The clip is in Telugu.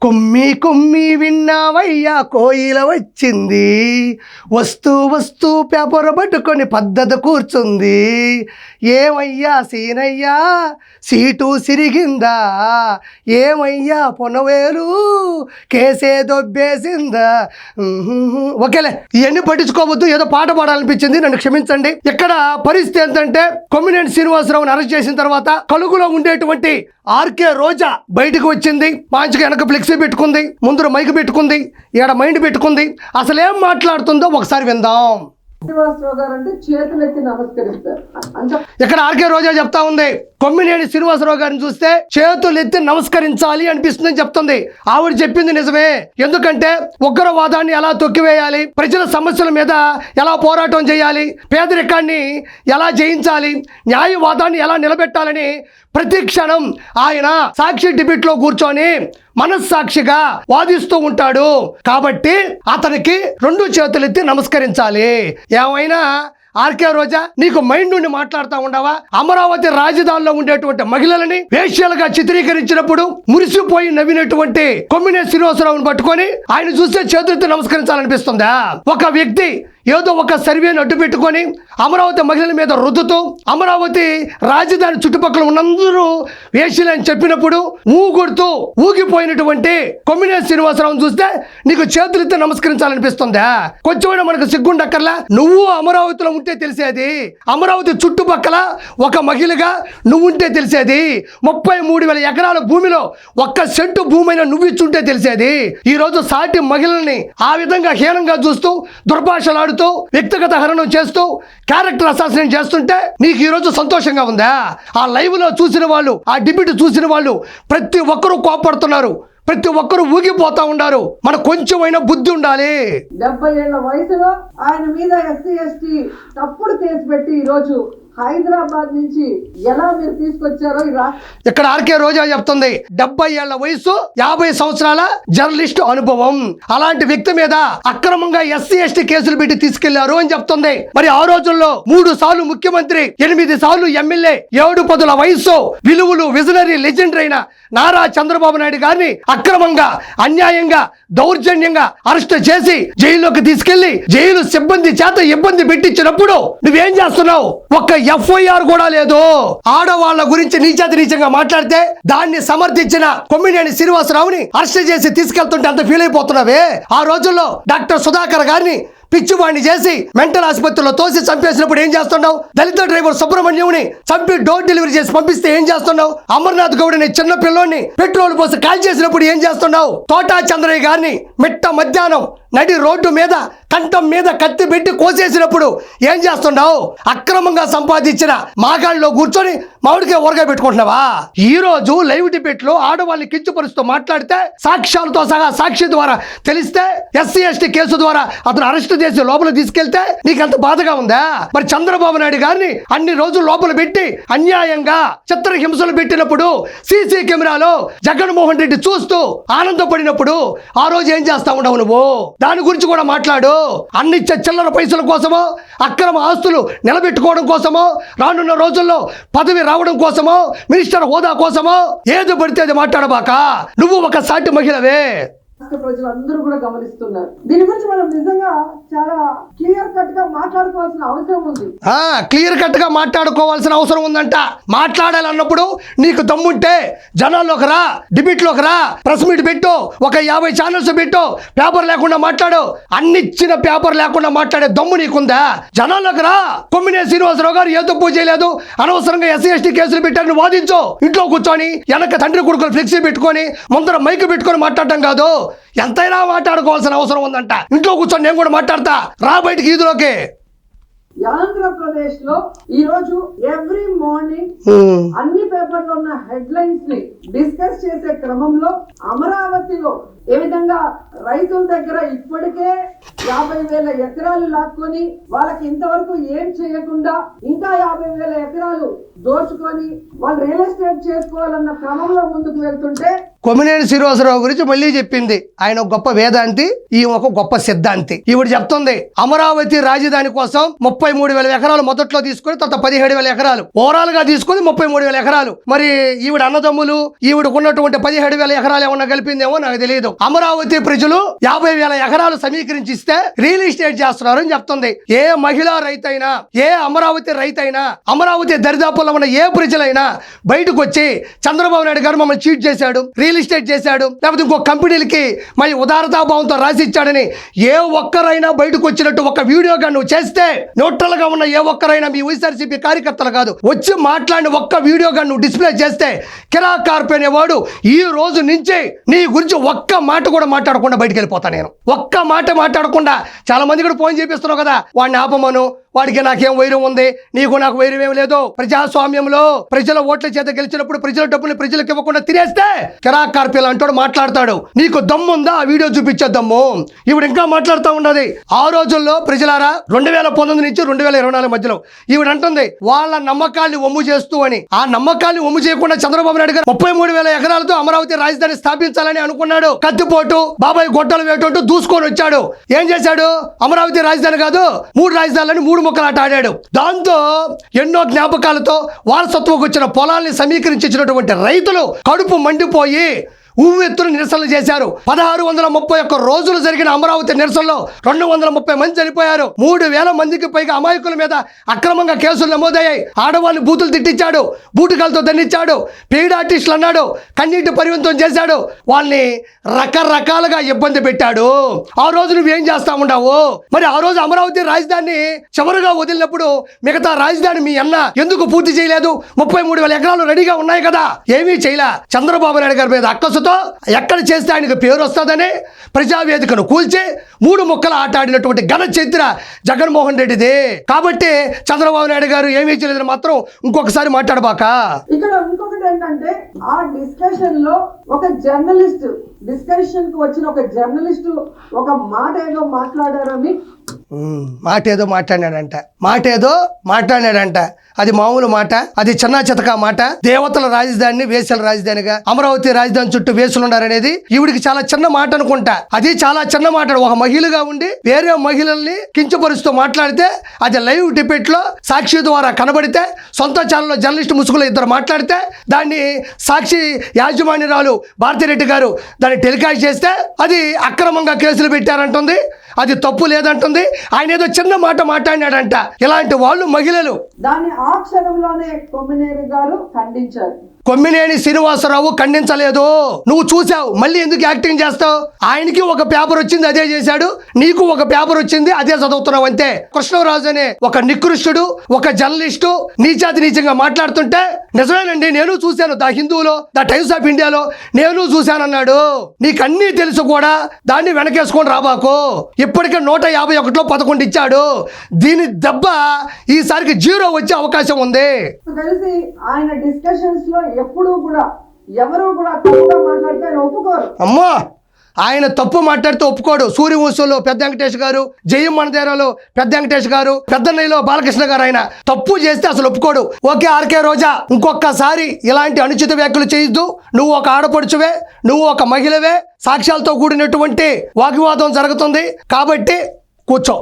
కొమ్మి కొమ్మి విన్నావయ్యా కోయిల వచ్చింది, వస్తూ వస్తూ పేపర్ పట్టుకొని పద్ధతి కూర్చుంది. ఏమయ్యా సీనయ్యా సీటు సిరిగిందా, ఏమయ్యా పొనవేలు కేసే దొబ్బేసిందా. ఓకేలే, ఇవన్నీ పట్టించుకోవద్దు, ఏదో పాట పాడాలనిపించింది, నన్ను క్షమించండి. ఇక్కడ పరిస్థితి ఏంటంటే కొమ్మినేని శ్రీనివాసరావుని అరెస్ట్ చేసిన తర్వాత కలుగులో ఉండేటువంటి ఆర్కే రోజా బయటకు వచ్చింది. మంచిగా వెనక ఫ్లెక్సీ పెట్టుకుంది, ముందర మైక్ పెట్టుకుంది, ఈడ మైండ్ పెట్టుకుంది. అసలు ఏం మాట్లాడుతుందో ఒకసారి విందాం. ఇక్కడ ఆర్కే రోజా చెప్తా ఉంది, కొమ్మినేని శ్రీనివాసరావు గారిని చూస్తే చేతులు ఎత్తి నమస్కరించాలి అనిపిస్తుందని చెప్తుంది. ఆవిడ చెప్పింది నిజమే. ఎందుకంటే ఉగ్రవాదాన్ని ఎలా తొక్కివేయాలి, ప్రజల సమస్యల మీద ఎలా పోరాటం చేయాలి, పేదరికాన్ని ఎలా జయించాలి, న్యాయవాదాన్ని ఎలా నిలబెట్టాలని ప్రతి క్షణం ఆయన సాక్షి డిబేట్లో కూర్చొని మనస్సాక్షిగా వాదిస్తూ ఉంటాడు. కాబట్టి అతనికి రెండు చేతులెత్తి నమస్కరించాలి. ఏమైనా ఆర్కే రోజా, నీకు మైండ్ నుండి మాట్లాడుతూ ఉండవా? అమరావతి రాజధానిలో ఉండేటువంటి మహిళలని వేశ్యలుగా చిత్రీకరించినప్పుడు మురిసిపోయి నవ్వినటువంటి కొమ్మినేని శ్రీనివాసరావుని పట్టుకొని ఆయన చూస్తే చేతులెత్తి నమస్కరించాలనిపిస్తుందా? ఒక వ్యక్తి ఏదో ఒక సర్వేని అడ్డు పెట్టుకొని అమరావతి మహిళల మీద రుద్దుతూ అమరావతి రాజధాని చుట్టుపక్కల ఉన్నందరూ వేశ్యలని చెప్పినప్పుడు ఊగుడుతూ ఊగిపోయినటువంటి కొమ్మినేని శ్రీనివాసరావుని చూస్తే నీకు చేతులెత్తి నమస్కరించాలనిపిస్తుందా? కొంచెమైనా మనకు సిగ్గుండక్కర్లా? నువ్వు అమరావతిలో ఉంటే తెలిసేది, అమరావతి చుట్టుపక్కల ఒక మహిళగా నువ్వుంటే తెలిసేది, 33,000 ఎకరాల భూమిలో ఒక్క సెంటు భూమైనా నువ్వు ఇచ్చుంటే తెలిసేది. ఈ రోజు సాటి మహిళల్ని ఆ విధంగా హీనంగా చూస్తూ దుర్భాషలాడుతూ వ్యక్తిగత హరణం చేస్తూ క్యారెక్టర్ అసాసినేట్ చేస్తుంటే నీకు ఈ రోజు సంతోషంగా ఉందా? ఆ లైవ్ లో చూసిన వాళ్ళు, ఆ డిబేట్ చూసిన వాళ్ళు ప్రతి ఒక్కరూ కోపడుతున్నారు, ప్రతి ఒక్కరు ఊగిపోతా ఉన్నారు. మన కొంచెమైనా బుద్ధి ఉండాలి. 70 ఏళ్ల వయసులో ఆయన మీద ఎస్సీ ఎస్టీ తప్పుడు కేసు పెట్టి ఈ రోజు హైదరాబాద్ నుంచి ఎలా మీరు తీసుకొచ్చారో ఇక్కడ ఆర్కే రోజా చెప్తుంది. 70 ఏళ్ల వయసు, 50 సంవత్సరాల జర్నలిస్ట్ అనుభవం. అలాంటి వ్యక్తి మీద అక్రమంగా ఎస్సీ ఎస్టీ కేసులు పెట్టి తీసుకెళ్లారు అని చెప్తుంది. మరి ఆ రోజుల్లో 3 సార్లు ముఖ్యమంత్రి, 8 సార్లు ఎమ్మెల్యే, 7 పదుల వయసు, విలువలు, విజనరీ లెజెండరీ అయిన నారా చంద్రబాబు నాయుడు గారిని అక్రమంగా, అన్యాయంగా, దౌర్జన్యంగా అరెస్ట్ చేసి జైల్లోకి తీసుకెళ్లి జైలు సిబ్బంది చేత ఇబ్బంది పెట్టించినప్పుడు నువ్వేం చేస్తున్నావు? ఒక్క ఎఫ్ఐఆర్ కూడా లేదు. ఆడవాళ్ల గురించి నీచంగా మాట్లాడితే దాన్ని సమర్థించిన కొమ్మినేని శ్రీనివాసరావుని అరెస్ట్ చేసి తీసుకెళ్తుంటే అంత ఫీల్ అయిపోతున్నావే. ఆ రోజుల్లో డాక్టర్ సుధాకర్ గారిని పిచ్చివాడిని చేసి మెంటల్ ఆసుపత్రిలో తోసి చంపేసినప్పుడు ఏం చేస్తున్నావు? దళిత డ్రైవర్ సుబ్రహ్మణ్యంని చంపి డోర్ డెలివరీ చేసి పంపిస్తే ఏం చేస్తున్నావు? అమర్నాథ్ గౌడ్ని చిన్న పిల్లోని పెట్రోల్ పోసి కాల్ చేసినప్పుడు ఏం చేస్తున్నావు? తోటా చంద్రయ్య గారిని మిట్ట మధ్యాహ్నం నడి రోడ్డు మీద కంఠం మీద కత్తి పెట్టి కోసేసినప్పుడు ఏం చేస్తున్నావు? అక్రమంగా సంపాదించిన మాగాళ్ళలో కూర్చొని మామిడికే ఊరగా పెట్టుకుంటున్నావా? ఈ రోజు లైవ్ డిబేట్ లో ఆడవాళ్ళని కించపరుస్తూ మాట్లాడితే సాక్ష్యాలతో సహా సాక్షి ద్వారా తెలిస్తే ఎస్సీ ఎస్టీ కేసు ద్వారా అతను అరెస్ట్ చేసి లోపల తీసుకెళ్తే నీకంత బాధగా ఉందా? మరి చంద్రబాబు నాయుడు గారిని అన్ని రోజులు లోపల పెట్టి అన్యాయంగా చిత్రహింసలు పెట్టినప్పుడు సీసీ కెమెరాలో జగన్మోహన్ రెడ్డి చూస్తూ ఆనందపడినప్పుడు ఆ రోజు ఏం చేస్తా ఉండవు నువ్వు? దాని గురించి కూడా మాట్లాడు. అన్ని చిల్లర పైసల కోసమో, అక్రమ ఆస్తులు నిలబెట్టుకోవడం కోసమో, రానున్న రోజుల్లో పదవి రావడం కోసమో, మినిస్టర్ హోదా కోసమో ఏది పడితే అది మాట్లాడబాక. నువ్వు ఒక సాటి మహిళవే. రాష్ట్ర ప్రజలందరూ కూడా గమనిస్తున్నారు. దీని గురించి మనం నిజంగా చాలా క్లియర్ కట్ గా మాట్లాడుకోవాల్సిన అవసరం ఉంది. క్లియర్ కట్ గా మాట్లాడుకోవాల్సిన అవసరం ఉందంట. మాట్లాడాలన్నప్పుడు నీకు దమ్ముంటే జనాల్లోకి రా, డిబేట్ లోకి రా, ప్రెస్ మీట్ పెట్టు, ఒక 50 ఛానల్స్ పెట్టు, పేపర్ లేకుండా మాట్లాడు. అన్నిచ్చిన పేపర్ లేకుండా మాట్లాడే దమ్ము నీకుందా? జనాల్లోకి రా. కొమ్మినేని శ్రీనివాసరావు గారు ఏ తప్పు చేయలేదు, అనవసరంగా ఎస్సీ ఎస్టీ కేసులు పెట్టారని వాదించు. ఇంట్లో కూర్చొని వెనక తండ్రి కొడుకులు ఫ్లెక్సీ పెట్టుకొని ముందర మైక్ పెట్టుకొని మాట్లాడటం కాదు, ఎంతైనా మాట్లాడుకోవాల్సిన అవసరం ఉందంట. ఇంట్లో కూర్చొని నేను కూడా మాట్లాడతా, రా బయటికి ఈదులోకి. ఆంధ్రప్రదేశ్ లో ఈ రోజు ఎవ్రీ మార్నింగ్ అన్ని పేపర్లో ఉన్న హెడ్లైన్స్ ని డిస్కస్ చేసే క్రమంలో అమరావతిలో ఏ విధంగా రైతుల దగ్గర ఇప్పటికే 50,000 ఎకరాలు లాక్కొని వాళ్ళకి ఇంతవరకు ఏం చేయకుండా ఇంకా 50,000 ఎకరాలు దోచుకొని వాళ్ళు రియల్ ఎస్టేట్ చేసుకోవాలన్న క్రమంలో ముందుకు వెళ్తుంటే కొమ్మినేని శ్రీనివాసరావు గురించి మళ్ళీ చెప్పింది. ఆయన ఒక గొప్ప వేదాంతి, ఈ ఒక గొప్ప సిద్ధాంతి. ఈవిడ చెప్తుంది అమరావతి రాజధాని కోసం 33,000 ఎకరాలు మొదట్లో తీసుకుని తర్వాత 17,000 ఎకరాలు ఓవరాల్ గా తీసుకుని 33,000 ఎకరాలు. మరి ఈవిడ అన్నదమ్ములు ఈవిడకు ఉన్నటువంటి 17,000 ఎకరాలు ఏమన్నా కలిపిందేమో నాకు తెలియదు. అమరావతి ప్రజలు 50,000 ఎకరాలు సమీకరించిస్తే రియల్ ఎస్టేట్ చేస్తున్నారు అని చెప్తుంది. ఏ మహిళా రైతైనా, ఏ అమరావతి రైతైనా, అమరావతి దరిదాపుల్లో ఉన్న ఏ ప్రజలైనా బయటకు వచ్చి చంద్రబాబు నాయుడు గారు మమ్మల్ని చీట్ చేశాడు, రియల్ ఎస్టేట్ చేశాడు, లేకపోతే ఇంకో కంపెనీలకి మరి ఉదారతాభావంతో రాసి ఇచ్చాడని ఏ ఒక్కరైనా బయటకు వచ్చినట్టు ఒక వీడియోగా నువ్వు చేస్తే, న్యూట్రల్ గా ఉన్న ఏ ఒక్కరైనా మీ వైఎస్ఆర్సీపీ కార్యకర్తలు కాదు వచ్చి మాట్లాడిన ఒక్క వీడియోగా నువ్వు డిస్ప్లే చేస్తే కిరాక్ కార్పొరేట్ అనేవాడు ఈ రోజు నుంచి నీ గురించి ఒక్క మాట కూడా మాట్లాడకుండా బయటకు వెళ్ళిపోతా. నేను ఒక్క మాట మాట్లాడకుండా, చాలా మంది కూడా ఫోన్ చేపిస్తున్నావు కదా వాడిని ఆపమను, వాడికి నాకేం వైరం ఉంది, నీకు నాకు వైరం ఏం లేదు. ప్రజాస్వామ్యంలో ప్రజల ఓట్ల చేత గెలిచినప్పుడు ప్రజల డబ్బులు ప్రజలకు ఇవ్వకుండా తినేస్తే కిరాక్ కార్పొరేట్ అంటాడు, మాట్లాడతాడు. నీకు దమ్ముందా ఆ వీడియో చూపించే దమ్ము? ఈవిడ ఇంకా మాట్లాడుతూ ఉన్నది. ఆ రోజుల్లో ప్రజలారా 2019 నుంచి 2024 మధ్యలో ఈవిడ అంటుంది వాళ్ళ నమ్మకాల్ని ఒమ్ము చేస్తూ అని. ఆ నమ్మకాల్ని ఒమ్ము చేయకుండా చంద్రబాబు నాయుడు గారు 33,000 ఎకరాలతో అమరావతి రాజధాని స్థాపించాలని అనుకున్నాడు. కత్తిపోటు బాబాయ్ గొడ్డలు వేటంటూ దూసుకొని వచ్చాడు. ఏం చేశాడు? అమరావతి రాజధాని కాదు 3 రాజధానులని 3 ముక్కలాట ఆడాడు. దాంతో ఎన్నో జ్ఞాపకాలతో వారసత్వకు వచ్చిన పొలాల్ని సమీకరించినటువంటి రైతులు కడుపు మండిపోయి ఉవ్వెత్తున నిరసనలు చేశారు. 1631 రోజులు జరిగిన అమరావతి నిరసనలో 230 మంది చనిపోయారు. 3,000 మందికి పైగా అమాయకుల మీద అక్రమంగా కేసులు నమోదయ్యాయి. ఆడవాళ్ళు బూతులు తిట్టించాడు, బూటుకాలతో దండించాడు, పెయిడ్ ఆర్టిస్టులు అన్నాడు, కన్నీటి పరివంతం చేశాడు, వాళ్ళని రకరకాలుగా ఇబ్బంది పెట్టాడు. ఆ రోజు నువ్వేం చేస్తా ఉన్నావు? మరి ఆ రోజు అమరావతి రాజధాని చివరిగా వదిలినప్పుడు మిగతా రాజధాని మీ అన్న ఎందుకు పూర్తి చేయలేదు? 33,000 ఎకరాలు రెడీగా ఉన్నాయి కదా, ఏమీ చేయలే. చంద్రబాబు నాయుడు గారి మీద అక్కసు ఎక్కడ చేస్తే ఆయనకు పేరు వస్తుందని ప్రజావేదికను కూల్చి 3 ముక్కలు ఆట ఆడినటువంటి ఘన చరిత్ర జగన్మోహన్ రెడ్డిది. కాబట్టి చంద్రబాబు నాయుడు గారు ఏమీ చేయలేదని మాత్రం ఇంకొకసారి మాట్లాడబాక. ఇక్కడ ఇంకొకటి ఏంటంటే ఆ డిస్కషన్ లో ఒక జర్నలిస్ట్ డిస్కషన్ కు వచ్చిన ఒక జర్నలిస్ట్ ఒక మాట ఏదో మాట్లాడారని మాట ఏదో మాట్లాడినాడంట. అది మామూలు మాట, అది చిన్న చితక మాట. దేవతల రాజధానిని వేసల రాజధానిగా, అమరావతి రాజధాని చుట్టూ వేసులున్నారనేది ఈవిడికి చాలా చిన్న మాట అనుకుంటా. అది చాలా చిన్న మాట. ఒక మహిళగా ఉండి వేరే మహిళల్ని కించపరుస్తూ మాట్లాడితే, అది లైవ్ డిబేట్ లో సాక్షి ద్వారా కనబడితే, సొంత ఛానల్లో జర్నలిస్ట్ ముసుగులో ఇద్దరు మాట్లాడితే, దాన్ని సాక్షి యాజమాన్యురాలు భారతిరెడ్డి గారు దాన్ని టెలికాస్ట్ చేస్తే అది అక్రమంగా కేసులు పెట్టారంటుంది, అది తప్పు లేదంటుంది. ఆయన ఏదో చిన్న మాట మాట్లాడినాడంట. ఇలాంటి వాళ్ళు మహిళలు. దాన్ని ఆ క్షణంలోనే కొమ్మినేని గారు ఖండించారు. కొమ్మినేని శ్రీనివాసరావు ఖండించలేదు. నువ్వు చూసావు, మళ్ళీ ఎందుకు యాక్టింగ్ చేస్తావు? ఆయనకి ఒక పేపర్ వచ్చింది, అదే చేశాడు. నీకు ఒక పేపర్ వచ్చింది, అదే చదువుతున్నావు అంతే. కృష్ణరాజు అనే ఒక నికృష్టుడు, ఒక జర్నలిస్టు నీచాతి నీచంగా మాట్లాడుతుంటే, నిజమేనండి నేను చూశాను, ద హిందూలో, ద టైమ్స్ ఆఫ్ ఇండియాలో నేను చూశానన్నాడు. నీకు అన్నీ తెలుసు కూడా దాన్ని వెనకేసుకొని రాబాకు. ఇప్పటికే 151లో 11 ఇచ్చాడు. దీని దెబ్బ ఈసారికి 0 వచ్చే అవకాశం ఉంది. కలిసి ఆయన డిస్కషన్స్ లో ఎప్పుడూ కూడా ఎవరు కూడా తప్పుగా మాట్లాడితే ఒప్పుకోరు. అమ్మా, ఆయన తప్పు మాట్లాడితే ఒప్పుకోడు. సూర్యవంశంలో పెద్ద వెంకటేష్ గారు, జయం మనదేరాలో పెద్ద వెంకటేష్ గారు, పెద్దన్నయ్యలో బాలకృష్ణ గారు, ఆయన తప్పు చేస్తే అసలు ఒప్పుకోడు. ఓకే ఆర్కే రోజా, ఇంకొకసారి ఇలాంటి అనుచిత వ్యాఖ్యలు చేయొద్దు. నువ్వు ఒక ఆడపడుచువే, నువ్వు ఒక మహిళవే, సాక్ష్యాలతో కూడినటువంటి వాగ్వివాదం జరుగుతుంది కాబట్టి కూర్చో.